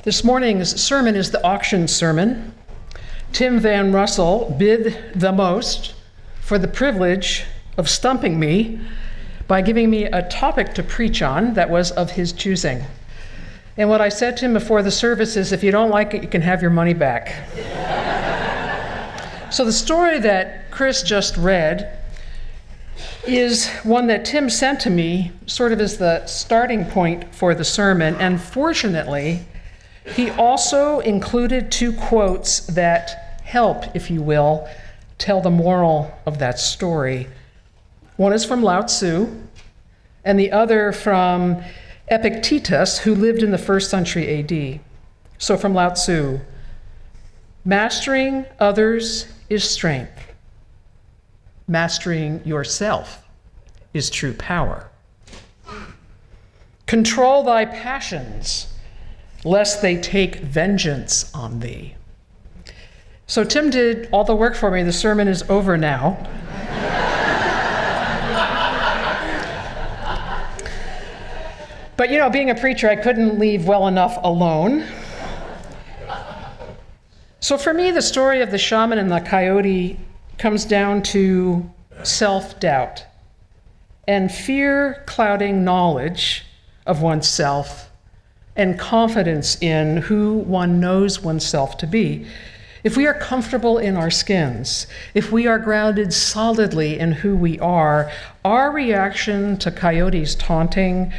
This morning's sermon is the auction sermon. Tim Van Russell bid the most for the privilege of stumping me by giving me a topic to preach on that was of his choosing. And what I said to him before the service is, if you don't like it, you can have your money back. So the story that Chris just read is one that Tim sent to me sort of as the starting point for the sermon. And fortunately, he also included two quotes that help, if you will, tell the moral of that story. One is from Lao Tzu, and the other from Epictetus, who lived in the 1st century AD. So from Lao Tzu, mastering others is strength. Mastering yourself is true power. Control thy passions, lest they take vengeance on thee. So Tim did all the work for me. The sermon is over now. But you know, being a preacher, I couldn't leave well enough alone. So for me, the story of the shaman and the coyote comes down to self-doubt and fear clouding knowledge of oneself and confidence in who one knows oneself to be. If we are comfortable in our skins, if we are grounded solidly in who we are, our reaction to Coyote's taunting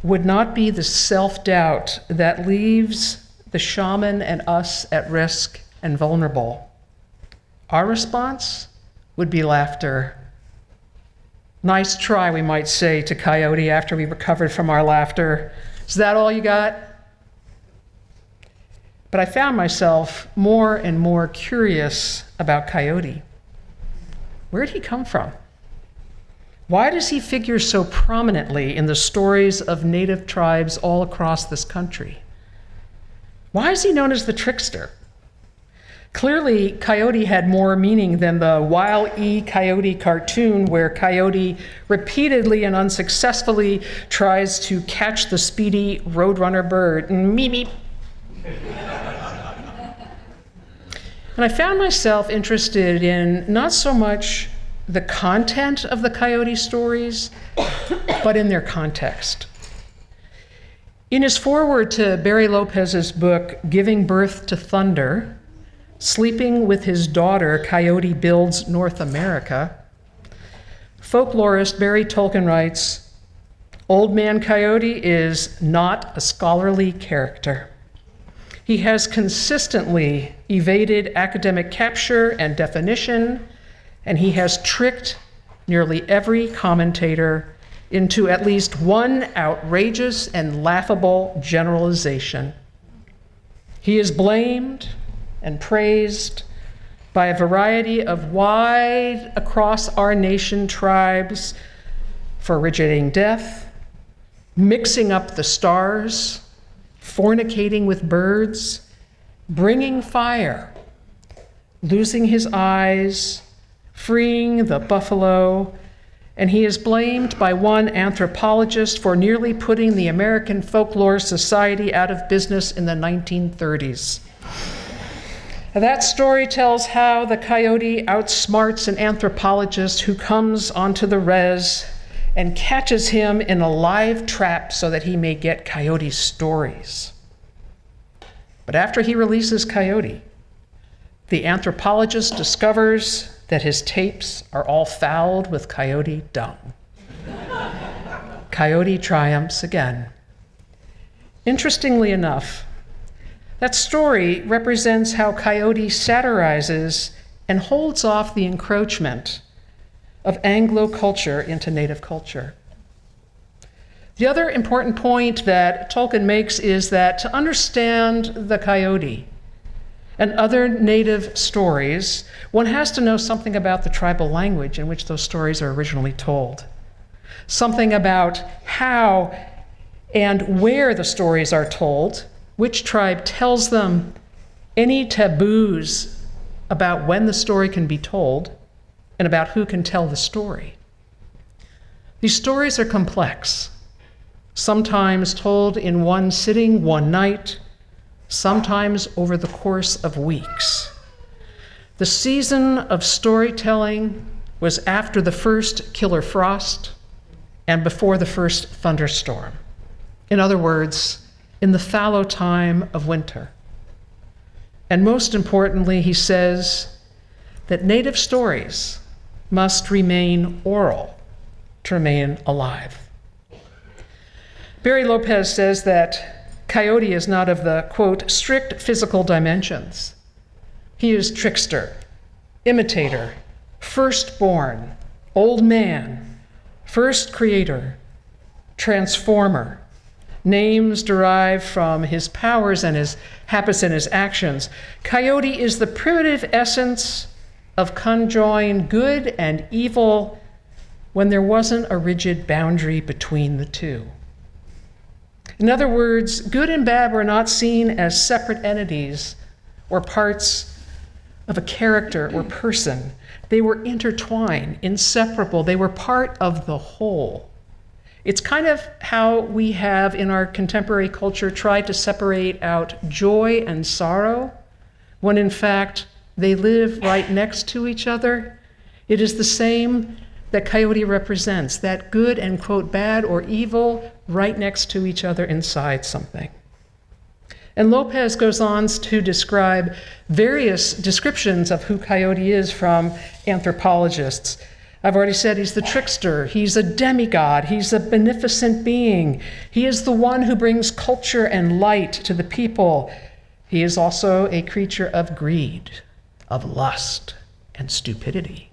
would not be the self-doubt that leaves the shaman and us at risk and vulnerable. Our response would be laughter. Nice try, we might say to Coyote after we recovered from our laughter. Is that all you got? But I found myself more and more curious about Coyote. Where did he come from? Why does he figure so prominently in the stories of native tribes all across this country? Why is he known as the trickster? Clearly, Coyote had more meaning than the Wile E. Coyote cartoon, where Coyote repeatedly and unsuccessfully tries to catch the speedy roadrunner bird. Meep, meep. And I found myself interested in not so much the content of the Coyote stories, but in their context. In his foreword to Barry Lopez's book, Giving Birth to Thunder, Sleeping with His Daughter, Coyote Builds North America, folklorist Barry Tolkien writes, Old Man Coyote is not a scholarly character. He has consistently evaded academic capture and definition, and he has tricked nearly every commentator into at least one outrageous and laughable generalization. He is blamed and praised by a variety of wide across our nation tribes for originating death, mixing up the stars, fornicating with birds, bringing fire, losing his eyes, freeing the buffalo, and he is blamed by one anthropologist for nearly putting the American Folklore Society out of business in the 1930s. That story tells how the coyote outsmarts an anthropologist who comes onto the res and catches him in a live trap so that he may get Coyote's stories. But after he releases Coyote, the anthropologist discovers that his tapes are all fouled with coyote dung. Coyote triumphs again. Interestingly enough, that story represents how Coyote satirizes and holds off the encroachment of Anglo culture into native culture. The other important point that Tolkien makes is that to understand the coyote and other native stories, one has to know something about the tribal language in which those stories are originally told, something about how and where the stories are told, which tribe tells them, any taboos about when the story can be told, and about who can tell the story. These stories are complex, sometimes told in one sitting, one night, sometimes over the course of weeks. The season of storytelling was after the first killer frost and before the first thunderstorm. In other words, in the fallow time of winter. And most importantly, he says that native stories must remain oral to remain alive. Barry Lopez says that Coyote is not of the, quote, strict physical dimensions. He is trickster, imitator, firstborn, old man, first creator, transformer, names derived from his powers and his habits and his actions. Coyote is the primitive essence of conjoined good and evil when there wasn't a rigid boundary between the two. In other words, good and bad were not seen as separate entities or parts of a character or person. They were intertwined, inseparable. They were part of the whole. It's kind of how we have in our contemporary culture tried to separate out joy and sorrow, when in fact they live right next to each other. It is the same that Coyote represents, that good and, quote, bad or evil right next to each other inside something. And Lopez goes on to describe various descriptions of who Coyote is from anthropologists. I've already said he's the trickster, he's a demigod, he's a beneficent being, he is the one who brings culture and light to the people. He is also a creature of greed, of lust, and stupidity.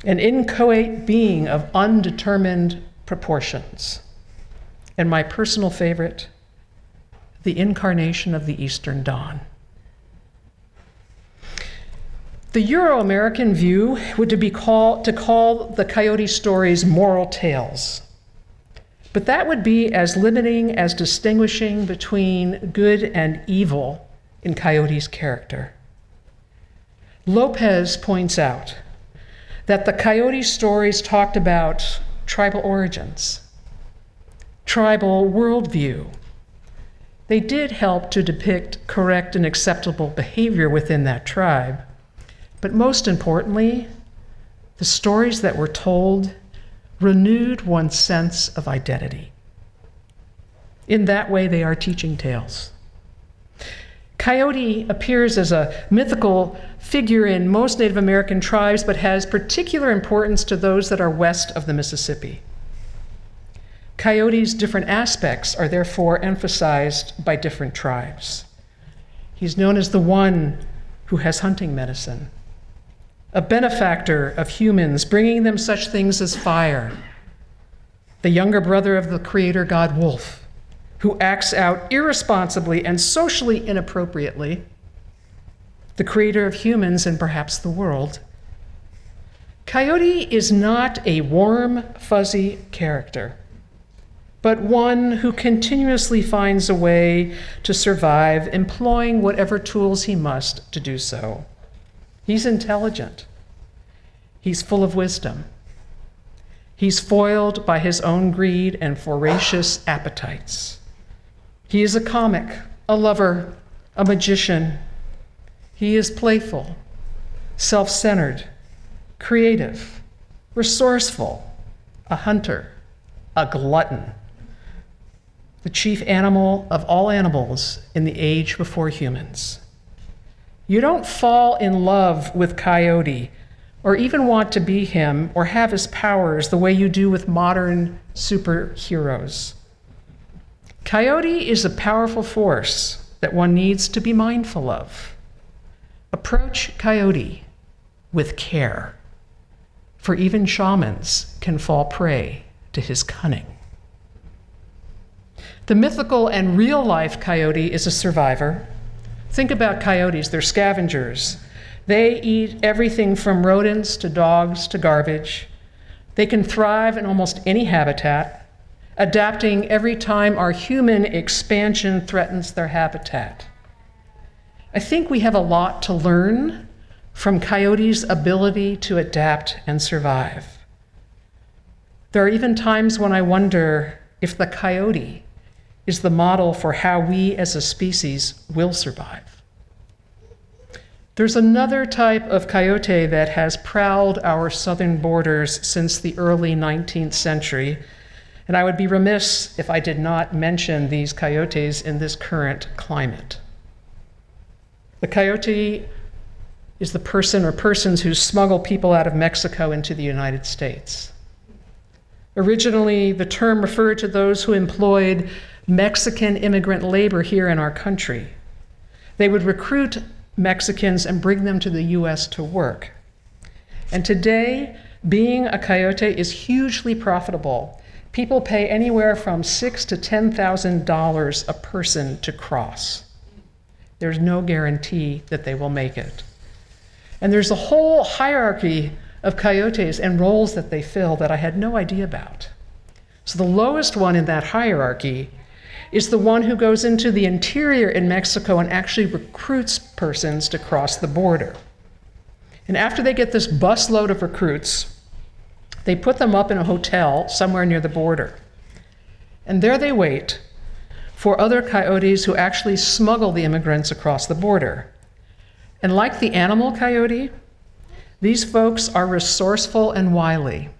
An inchoate being of undetermined proportions. And my personal favorite, the incarnation of the Eastern Dawn. The Euro-American view would to call the Coyote stories moral tales. But that would be as limiting as distinguishing between good and evil in Coyote's character. Lopez points out that the Coyote stories talked about tribal origins, tribal worldview. They did help to depict correct and acceptable behavior within that tribe. But most importantly, the stories that were told renewed one's sense of identity. In that way, they are teaching tales. Coyote appears as a mythical figure in most Native American tribes, but has particular importance to those that are west of the Mississippi. Coyote's different aspects are therefore emphasized by different tribes. He's known as the one who has hunting medicine, a benefactor of humans, bringing them such things as fire, the younger brother of the creator god Wolf, who acts out irresponsibly and socially inappropriately, the creator of humans and perhaps the world. Coyote is not a warm, fuzzy character, but one who continuously finds a way to survive, employing whatever tools he must to do so. He's intelligent. He's full of wisdom. He's foiled by his own greed and voracious appetites. He is a comic, a lover, a magician. He is playful, self-centered, creative, resourceful, a hunter, a glutton, the chief animal of all animals in the age before humans. You don't fall in love with Coyote or even want to be him or have his powers the way you do with modern superheroes. Coyote is a powerful force that one needs to be mindful of. Approach Coyote with care, for even shamans can fall prey to his cunning. The mythical and real-life coyote is a survivor. Think about coyotes, they're scavengers. They eat everything from rodents to dogs to garbage. They can thrive in almost any habitat, adapting every time our human expansion threatens their habitat. I think we have a lot to learn from coyotes' ability to adapt and survive. There are even times when I wonder if the coyote is the model for how we as a species will survive. There's another type of coyote that has prowled our southern borders since the early 19th century, and I would be remiss if I did not mention these coyotes in this current climate. The coyote is the person or persons who smuggle people out of Mexico into the United States. Originally, the term referred to those who employed Mexican immigrant labor here in our country. They would recruit Mexicans and bring them to the US to work. And today, being a coyote is hugely profitable. People pay anywhere from $6,000 to $10,000 a person to cross. There's no guarantee that they will make it. And there's a whole hierarchy of coyotes and roles that they fill that I had no idea about. So the lowest one in that hierarchy is the one who goes into the interior in Mexico and actually recruits persons to cross the border. And after they get this busload of recruits, they put them up in a hotel somewhere near the border. And there they wait for other coyotes who actually smuggle the immigrants across the border. And like the animal coyote, these folks are resourceful and wily,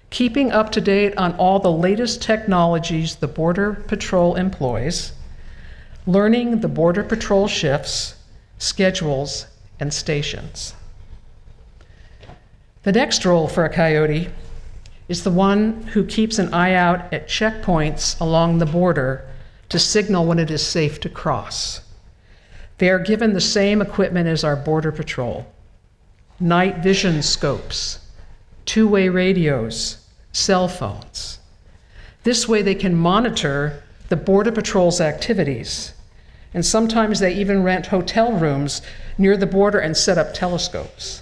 keeping up to date on all the latest technologies the Border Patrol employs, learning the Border Patrol shifts, schedules, and stations. The next role for a coyote is the one who keeps an eye out at checkpoints along the border to signal when it is safe to cross. They are given the same equipment as our Border Patrol: night vision scopes, two-way radios, cell phones. This way they can monitor the Border Patrol's activities, and sometimes they even rent hotel rooms near the border and set up telescopes.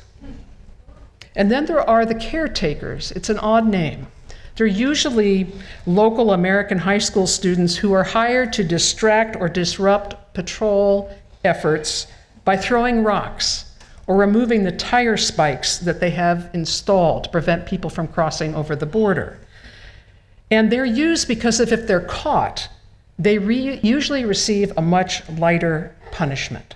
And then there are the caretakers. It's an odd name. They're usually local American high school students who are hired to distract or disrupt patrol efforts by throwing rocks or removing the tire spikes that they have installed to prevent people from crossing over the border. And they're used because if they're caught, they usually receive a much lighter punishment.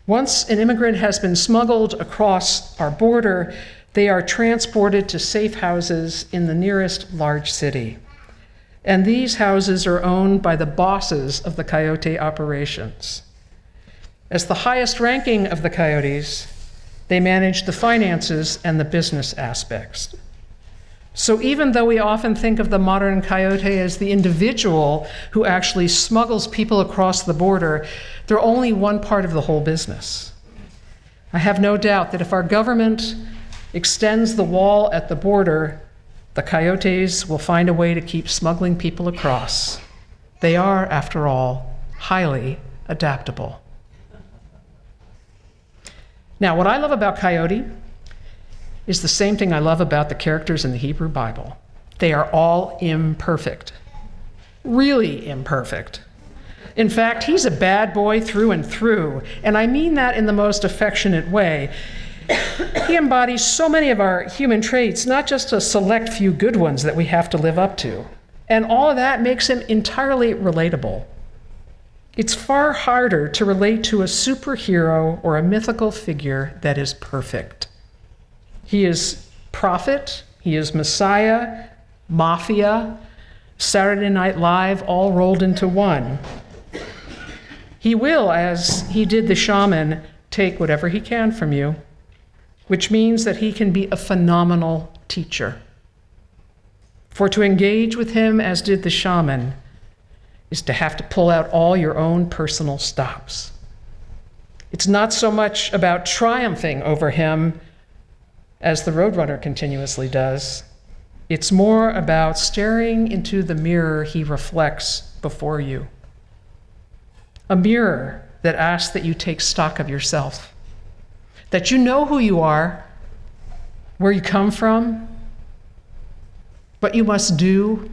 Once an immigrant has been smuggled across our border, they are transported to safe houses in the nearest large city. And these houses are owned by the bosses of the coyote operations. As the highest ranking of the coyotes, they manage the finances and the business aspects. So even though we often think of the modern coyote as the individual who actually smuggles people across the border, they're only one part of the whole business. I have no doubt that if our government extends the wall at the border, the coyotes will find a way to keep smuggling people across. They are, after all, highly adaptable. Now, what I love about coyote is the same thing I love about the characters in the Hebrew Bible. They are all imperfect, really imperfect. In fact, he's a bad boy through and through, and I mean that in the most affectionate way. He embodies so many of our human traits, not just a select few good ones that we have to live up to. And all of that makes him entirely relatable. It's far harder to relate to a superhero or a mythical figure that is perfect. He is prophet, he is Messiah, mafia, Saturday Night Live, all rolled into one. He will, as he did the shaman, take whatever he can from you, which means that he can be a phenomenal teacher. For to engage with him, as did the shaman, is to have to pull out all your own personal stops. It's not so much about triumphing over him, as the Roadrunner continuously does. It's more about staring into the mirror he reflects before you. A mirror that asks that you take stock of yourself, that you know who you are, where you come from, what you must do,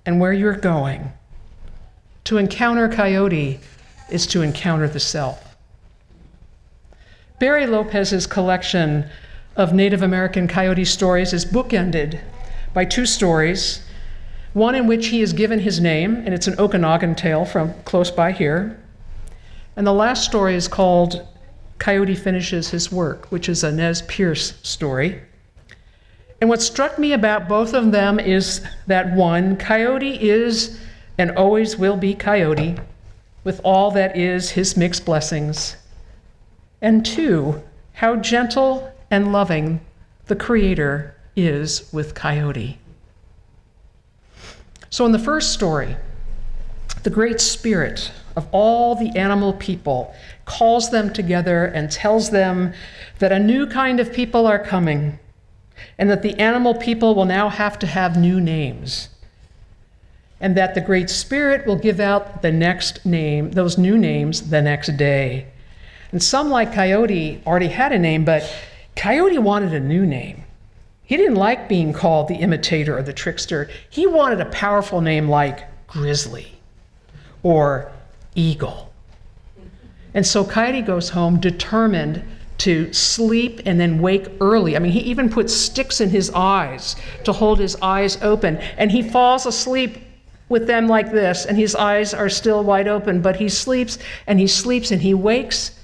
and where you're going. To encounter Coyote is to encounter the self. Barry Lopez's collection of Native American coyote stories is bookended by two stories one in which he is given his name, and it's an Okanagan tale from close by here. And the last story is called Coyote Finishes His Work, which is a Nez Perce story. And what struck me about both of them is that one, Coyote is and always will be Coyote, with all that is his mixed blessings. And two, how gentle and loving the Creator is with Coyote. So in the first story, the Great Spirit of all the animal people calls them together and tells them that a new kind of people are coming, and that the animal people will now have to have new names, and that the Great Spirit will give out the next name, those new names, the next day. And some, like Coyote, already had a name, but Coyote wanted a new name. He didn't like being called the imitator or the trickster. He wanted a powerful name like Grizzly or Eagle. And so Coyote goes home determined to sleep and then wake early. I mean, he even put sticks in his eyes to hold his eyes open. And he falls asleep with them like this, and his eyes are still wide open, but he sleeps and he sleeps and he wakes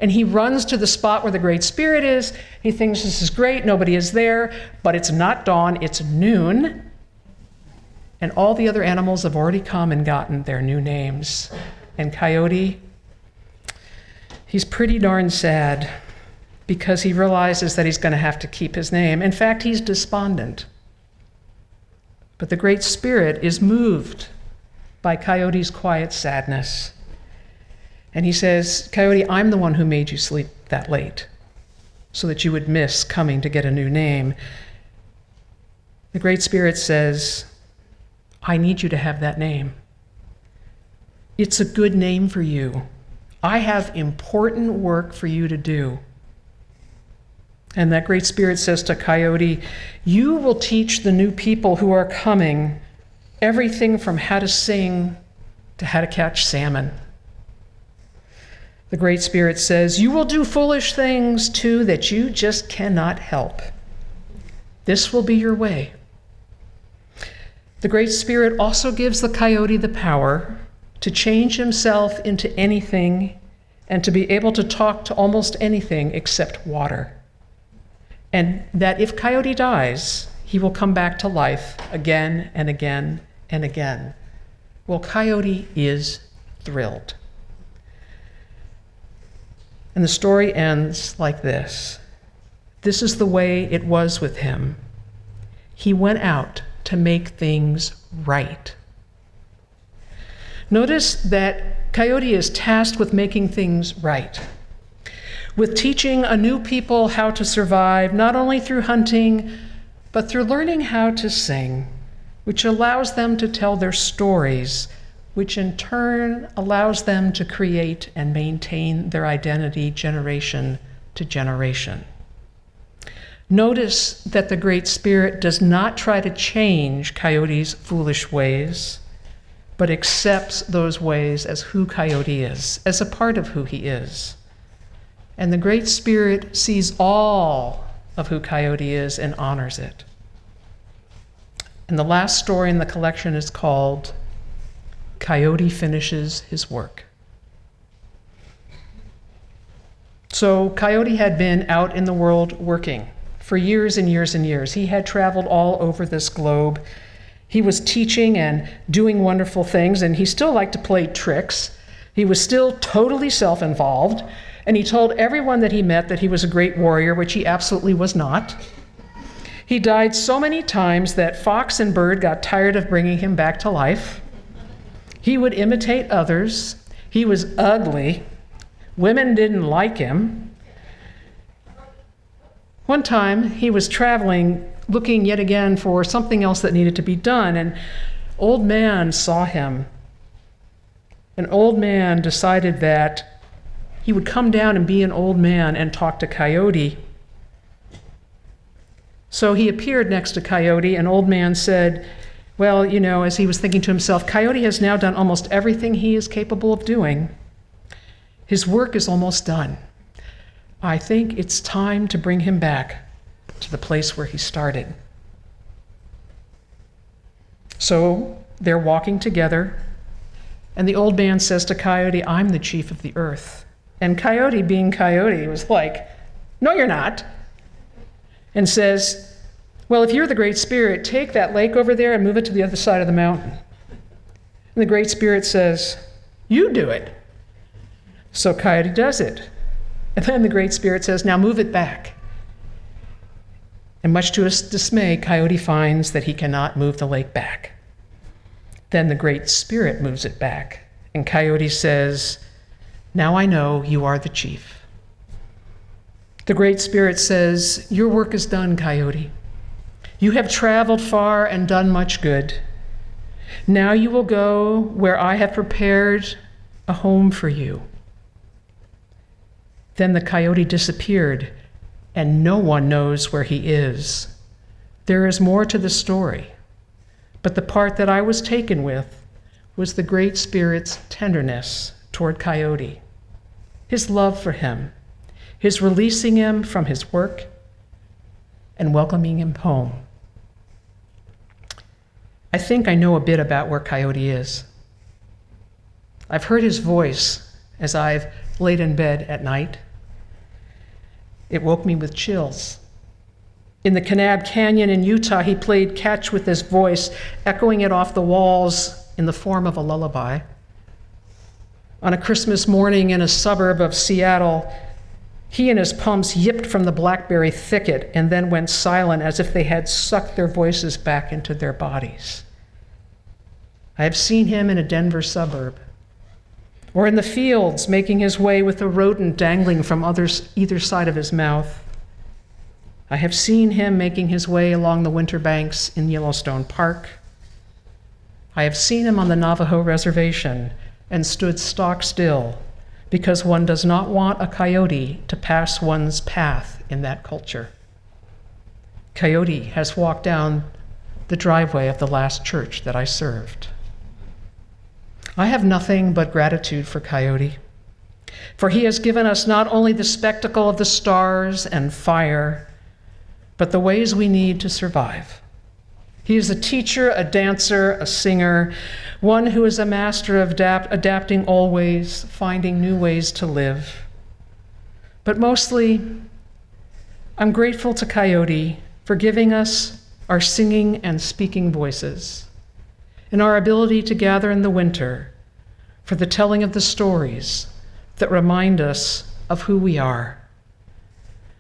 and he runs to the spot where the Great Spirit is. He thinks this is great, nobody is there, but it's not dawn, it's noon. And all the other animals have already come and gotten their new names. And Coyote, he's pretty darn sad because he realizes that he's going to have to keep his name. In fact, he's despondent. But the Great Spirit is moved by Coyote's quiet sadness. And he says, Coyote, I'm the one who made you sleep that late so that you would miss coming to get a new name. The Great Spirit says, I need you to have that name. It's a good name for you. I have important work for you to do. And that Great Spirit says to Coyote, you will teach the new people who are coming everything from how to sing to how to catch salmon. The Great Spirit says, you will do foolish things too that you just cannot help. This will be your way. The Great Spirit also gives the Coyote the power to change himself into anything and to be able to talk to almost anything except water. And that if Coyote dies, he will come back to life again and again and again. Well, Coyote is thrilled. And the story ends like this. This is the way it was with him. He went out to make things right. Notice that Coyote is tasked with making things right, with teaching a new people how to survive, not only through hunting, but through learning how to sing, which allows them to tell their stories, which in turn allows them to create and maintain their identity generation to generation. Notice that the Great Spirit does not try to change Coyote's foolish ways, but accepts those ways as who Coyote is, as a part of who he is. And the Great Spirit sees all of who Coyote is and honors it. And the last story in the collection is called Coyote Finishes His Work. So Coyote had been out in the world working for years and years and years. He had traveled all over this globe. He was teaching and doing wonderful things, and he still liked to play tricks. He was still totally self-involved, and he told everyone that he met that he was a great warrior, which he absolutely was not. He died so many times that fox and bird got tired of bringing him back to life. He would imitate others. He was ugly. Women didn't like him. One time, he was traveling, looking yet again for something else that needed to be done, and old man saw him. An old man decided that he would come down and be an old man and talk to Coyote. So he appeared next to Coyote, and old man said, well, you know, as he was thinking to himself, Coyote has now done almost everything he is capable of doing. His work is almost done. I think it's time to bring him back to the place where he started. So they're walking together, and the old man says to Coyote, I'm the chief of the earth. And Coyote, being Coyote, was like, no, you're not. And says, well, if you're the Great Spirit, take that lake over there and move it to the other side of the mountain. And the Great Spirit says, you do it. So Coyote does it. And then the Great Spirit says, now move it back. And much to his dismay, Coyote finds that he cannot move the lake back. Then the Great Spirit moves it back. And Coyote says, now I know you are the chief. The Great Spirit says, your work is done, Coyote. You have traveled far and done much good. Now you will go where I have prepared a home for you. Then the coyote disappeared, and no one knows where he is. There is more to the story, but the part that I was taken with was the Great Spirit's tenderness toward Coyote, his love for him, his releasing him from his work and welcoming him home. I think I know a bit about where Coyote is. I've heard his voice as I've laid in bed at night. It woke me with chills. In the Kanab Canyon in Utah, he played catch with his voice, echoing it off the walls in the form of a lullaby. On a Christmas morning in a suburb of Seattle, he and his pumps yipped from the blackberry thicket and then went silent as if they had sucked their voices back into their bodies. I have seen him in a Denver suburb, or in the fields making his way with a rodent dangling from either side of his mouth. I have seen him making his way along the winter banks in Yellowstone Park. I have seen him on the Navajo reservation and stood stock still because one does not want a coyote to pass one's path in that culture. Coyote has walked down the driveway of the last church that I served. I have nothing but gratitude for Coyote, for he has given us not only the spectacle of the stars and fire, but the ways we need to survive. He is a teacher, a dancer, a singer, one who is a master of adapting always, finding new ways to live. But mostly, I'm grateful to Coyote for giving us our singing and speaking voices, and our ability to gather in the winter for the telling of the stories that remind us of who we are.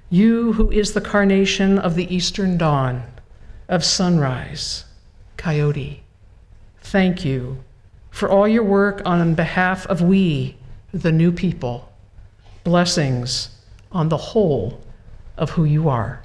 You who is the carnation of the eastern dawn, of sunrise, Coyote, thank you for all your work on behalf of we, the new people. Blessings on the whole of who you are.